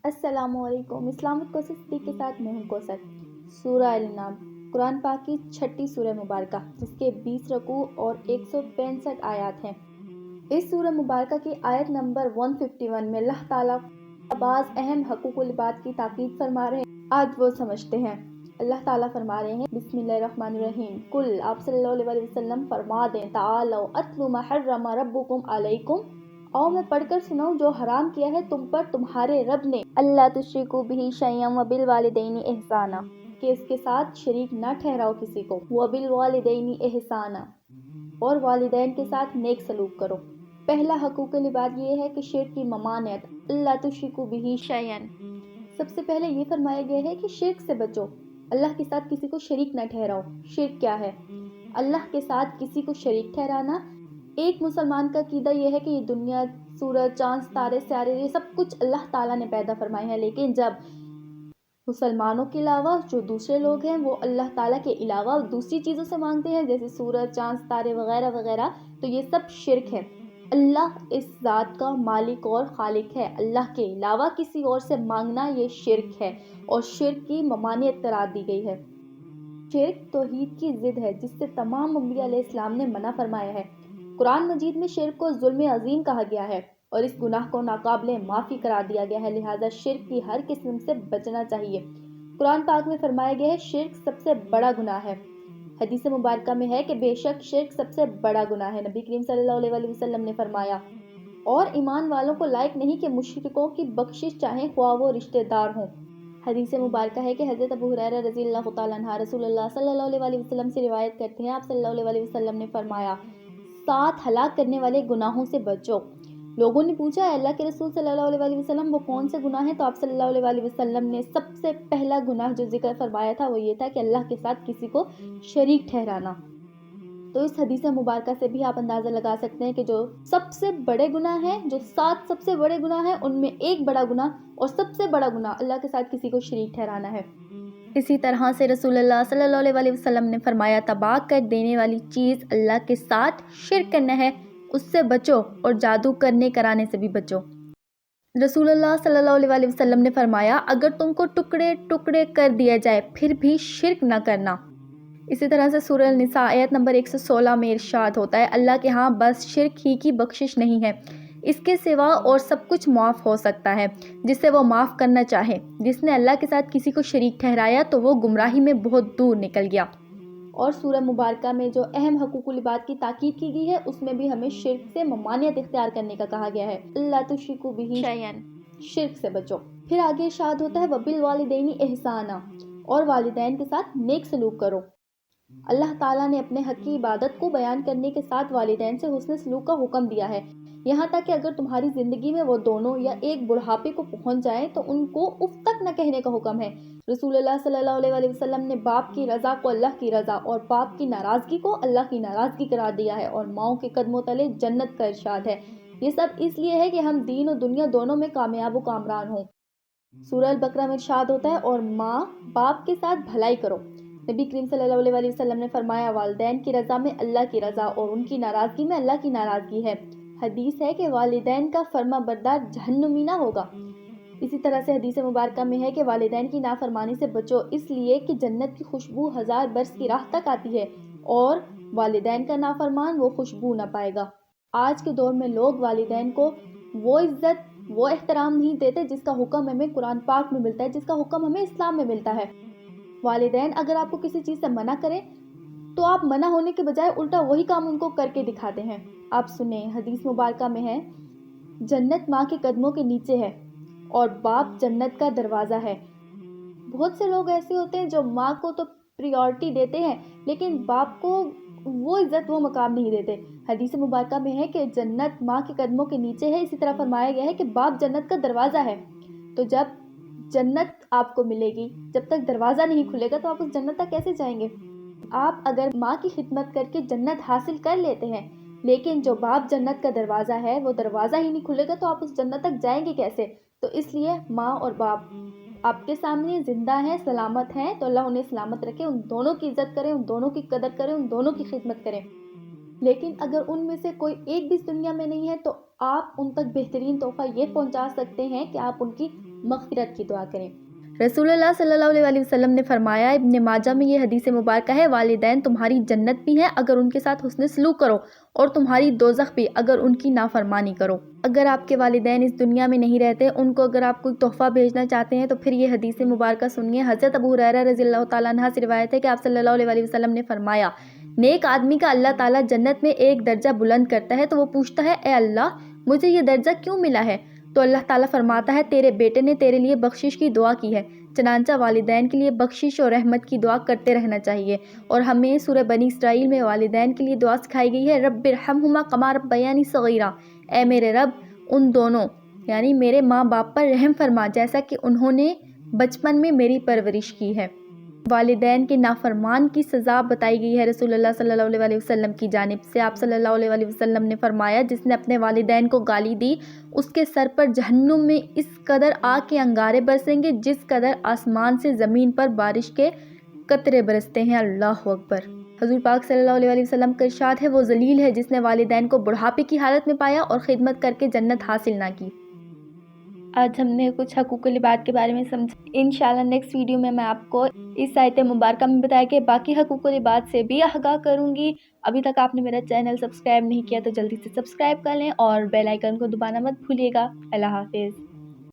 السلام علیکم۔ اسلامک کوسس کے ساتھ میں ہوں کوثر۔ سورہ الانعام قرآن پاک کی چھٹی سورہ مبارکہ جس کے 20 رکوع اور 165 آیات ہیں۔ اس سورہ مبارکہ کی آیت نمبر 151 میں اللہ تعالیٰ بعض اہم حقوق العباد کی تاکید فرما رہے ہیں۔ آج وہ سمجھتے ہیں۔ اللہ تعالیٰ فرما رہے ہیں بسم اللہ الرحمن الرحیم، کل آپ صلی اللہ علیہ وسلم فرما دیں تعالوا اتل ما حرم ربکم علیکم، آؤ میں پڑھ کر سناؤں جو حرام کیا ہے تم پر تمہارے رب نے، اللہ تشرکوا بہ شیئا وبالوالدین احسانا، کہ اس کے ساتھ شریک نہ ٹھہراؤ کسی کو، وبالوالدین احسانا، اور والدین کے ساتھ نیک سلوک کرو۔ پہلا حقوق العباد یہ ہے کہ شرک کی ممانعت، اللہ تشرکوا بہ شیئا، سب سے پہلے یہ فرمایا گیا ہے کہ شرک سے بچو، اللہ کے ساتھ کسی کو شریک نہ ٹھہراؤ۔ شرک کیا ہے؟ اللہ کے ساتھ کسی کو شریک ٹھہرانا۔ ایک مسلمان کا عقیدہ یہ ہے کہ یہ دنیا، سورج، چاند، ستارے، سیارے، یہ سب کچھ اللہ تعالیٰ نے پیدا فرمائے ہیں، لیکن جب مسلمانوں کے علاوہ جو دوسرے لوگ ہیں وہ اللہ تعالیٰ کے علاوہ دوسری چیزوں سے مانگتے ہیں جیسے سورج، چاند، ستارے وغیرہ وغیرہ، تو یہ سب شرک ہے۔ اللہ اس ذات کا مالک اور خالق ہے، اللہ کے علاوہ کسی اور سے مانگنا یہ شرک ہے، اور شرک کی ممانعت قرار دی گئی ہے۔ شرک توحید کی ضد ہے جس سے تمام انبیاء علیہ السلام نے منع فرمایا ہے۔ قرآن مجید میں شرک کو ظلم عظیم کہا گیا ہے اور اس گناہ کو ناقابل معافی قرار دیا گیا ہے، لہٰذا شرک کی ہر قسم سے بچنا چاہیے۔ قرآن پاک میں فرمایا گیا ہے شرک سب سے بڑا گناہ ہے۔ حدیث مبارکہ میں ہے کہ بے شک شرک سب سے بڑا گناہ ہے۔ نبی کریم صلی اللہ علیہ وسلم نے فرمایا، اور ایمان والوں کو لائق نہیں کہ مشرکوں کی بخشش چاہیں خواہ وہ رشتہ دار ہوں۔ حدیث مبارکہ ہے کہ حضرت ابو ہریرہ رضی اللہ تعالیٰ عنہ رسول اللہ صلی اللہ علیہ وسلم سے روایت کرتے ہیں، آپ صلی اللہ علیہ وسلم نے فرمایا 7 ہلاک کرنے والے گناہوں سے بچو۔ لوگوں نے پوچھا اے اللہ کے رسول صلی اللہ علیہ وسلم وہ کون سے گناہ ہیں؟ تو آپ صلی اللہ علیہ وسلم نے سب سے پہلا گناہ جو ذکر فرمایا تھا وہ یہ تھا کہ اللہ کے ساتھ کسی کو شریک ٹھہرانا۔ تو اس حدیث مبارکہ سے بھی آپ اندازہ لگا سکتے ہیں کہ جو سب سے بڑے گناہ ہیں، جو 7 سب سے بڑے گناہ ہیں، ان میں ایک بڑا گناہ اور سب سے بڑا گناہ اللہ کے ساتھ کسی کو شریک ٹھہرانا ہے۔ اسی طرح سے رسول اللہ صلی اللہ علیہ وسلم نے فرمایا تباہ کر دینے والی چیز اللہ کے ساتھ شرک کرنا ہے، اس سے بچو، اور جادو کرنے کرانے سے بھی بچو۔ رسول اللہ صلی اللہ علیہ وسلم نے فرمایا اگر تم کو ٹکڑے ٹکڑے کر دیا جائے پھر بھی شرک نہ کرنا۔ اسی طرح سے سورہ النساء آیت نمبر 116 میں ارشاد ہوتا ہے اللہ کے ہاں بس شرک ہی کی بخشش نہیں ہے، اس کے سوا اور سب کچھ معاف ہو سکتا ہے جس سے وہ معاف کرنا چاہے۔ جس نے اللہ کے ساتھ کسی کو شریک ٹھہرایا تو وہ گمراہی میں بہت دور نکل گیا۔ اور سورہ مبارکہ میں جو اہم حقوق العباد کی تاکید کی گئی ہے اس میں بھی ہمیں شرک سے ممانعت اختیار کرنے کا کہا گیا ہے، اللہ تشرکوا بہ شیئا، شرک سے بچو۔ پھر آگے ارشاد ہوتا ہے وبالوالدین احسانا، اور والدین کے ساتھ نیک سلوک کرو۔ اللہ تعالیٰ نے اپنے حق کی عبادت کو بیان کرنے کے ساتھ والدین سے حسن سلوک کا حکم دیا ہے، یہاں تک کہ اگر تمہاری زندگی میں وہ دونوں یا ایک بڑھاپے کو پہنچ جائیں تو ان کو اف تک نہ کہنے کا حکم ہے۔ رسول اللہ صلی اللہ علیہ وسلم نے باپ کی رضا کو اللہ کی رضا اور باپ کی ناراضگی کو اللہ کی ناراضگی قرار دیا ہے، اور ماؤں کے قدموں تلے جنت کا ارشاد ہے۔ یہ سب اس لیے ہے کہ ہم دین و دنیا دونوں میں کامیاب و کامران ہوں۔ سورہ البقرہ میں ارشاد ہوتا ہے اور ماں باپ کے ساتھ بھلائی کرو۔ نبی کریم صلی اللہ علیہ وسلم نے فرمایا والدین کی رضا میں اللہ کی رضا اور ان کی ناراضگی میں اللہ کی ناراضگی ہے۔ حدیث ہے کہ والدین کا فرما بردار جہنمی نہ ہوگا۔ اسی طرح سے حدیث مبارکہ میں ہے کہ والدین کی نافرمانی سے بچو اس لیے کہ جنت کی خوشبو 1000 برس کی راہ تک آتی ہے، اور والدین کا نافرمان وہ خوشبو نہ پائے گا۔ آج کے دور میں لوگ والدین کو وہ عزت، وہ احترام نہیں دیتے جس کا حکم ہمیں قرآن پاک میں ملتا ہے، جس کا حکم ہمیں اسلام میں ملتا ہے۔ والدین اگر آپ کو کسی چیز سے منع کریں تو آپ منع ہونے کے بجائے الٹا وہی کام ان کو کر کے دکھاتے ہیں۔ آپ سنیں حدیث مبارکہ میں ہے جنت ماں کے قدموں کے نیچے ہے اور باپ جنت کا دروازہ ہے۔ بہت سے لوگ ایسے ہوتے ہیں جو ماں کو تو پریورٹی دیتے ہیں لیکن باپ کو وہ عزت، وہ مقام نہیں دیتے۔ حدیث مبارکہ میں ہے کہ جنت ماں کے قدموں کے نیچے ہے، اسی طرح فرمایا گیا ہے کہ باپ جنت کا دروازہ ہے۔ تو جب جنت آپ کو ملے گی، جب تک دروازہ نہیں کھلے گا تو آپ اس جنت تک کیسے جائیں گے؟ آپ اگر ماں کی خدمت کر کے جنت حاصل کر لیتے ہیں لیکن جو باپ جنت کا دروازہ ہے وہ دروازہ ہی نہیں کھلے گا تو آپ اس جنت تک جائیں گے کیسے؟ تو اس لیے ماں اور باپ آپ کے سامنے زندہ ہیں، سلامت ہیں، تو اللہ انہیں سلامت رکھے، ان دونوں کی عزت کریں، ان دونوں کی قدر کریں، ان دونوں کی خدمت کریں۔ لیکن اگر ان میں سے کوئی ایک بھی اس دنیا میں نہیں ہے تو آپ ان تک بہترین تحفہ یہ پہنچا سکتے ہیں کہ آپ ان کی مغفرت کی دعا کریں۔ رسول اللہ صلی اللہ علیہ وسلم نے فرمایا، ابن ماجہ میں یہ حدیث مبارکہ ہے، والدین تمہاری جنت بھی ہیں اگر ان کے ساتھ حسن سلوک کرو، اور تمہاری دوزخ بھی اگر ان کی نافرمانی کرو۔ اگر آپ کے والدین اس دنیا میں نہیں رہتے، ان کو اگر آپ کوئی تحفہ بھیجنا چاہتے ہیں تو پھر یہ حدیث مبارکہ سنیے۔ حضرت ابو ہریرہ رضی اللہ تعالیٰ عنہ سے روایت ہے کہ آپ صلی اللہ علیہ وسلم نے فرمایا، نیک آدمی کا اللہ تعالیٰ جنت میں ایک درجہ بلند کرتا ہے تو وہ پوچھتا ہے، اے اللہ مجھے یہ درجہ کیوں ملا ہے؟ تو اللہ تعالیٰ فرماتا ہے، تیرے بیٹے نے تیرے لیے بخشش کی دعا کی ہے۔ چنانچہ والدین کے لیے بخشش اور رحمت کی دعا کرتے رہنا چاہیے، اور ہمیں سورہ بنی اسرائیل میں والدین کے لیے دعا سکھائی گئی ہے، رب ارحمہما کما ربیانی صغیرا، اے میرے رب ان دونوں یعنی میرے ماں باپ پر رحم فرما جیسا کہ انہوں نے بچپن میں میری پرورش کی ہے۔ والدین کے نافرمان کی سزا بتائی گئی ہے رسول اللہ صلی اللہ علیہ وسلم کی جانب سے۔ آپ صلی اللہ علیہ وسلم نے فرمایا، جس نے اپنے والدین کو گالی دی اس کے سر پر جہنم میں اس قدر آگ کے انگارے برسیں گے جس قدر آسمان سے زمین پر بارش کے قطرے برستے ہیں۔ اللہ اکبر۔ حضور پاک صلی اللہ علیہ وسلم کا ارشاد ہے، وہ ذلیل ہے جس نے والدین کو بڑھاپے کی حالت میں پایا اور خدمت کر کے جنت حاصل نہ کی۔ آج ہم نے کچھ حقوق العباد کے بارے میں سمجھا۔ انشاءاللہ نیکسٹ ویڈیو میں آپ کو اس آیت مبارکہ میں بتایا کہ باقی حقوق العباد سے بھی آگاہ کروں گی۔ ابھی تک آپ نے میرا چینل سبسکرائب نہیں کیا تو جلدی سے سبسکرائب کر لیں اور بیل آئیکن کو دبانا مت بھولیے گا۔ اللہ حافظ۔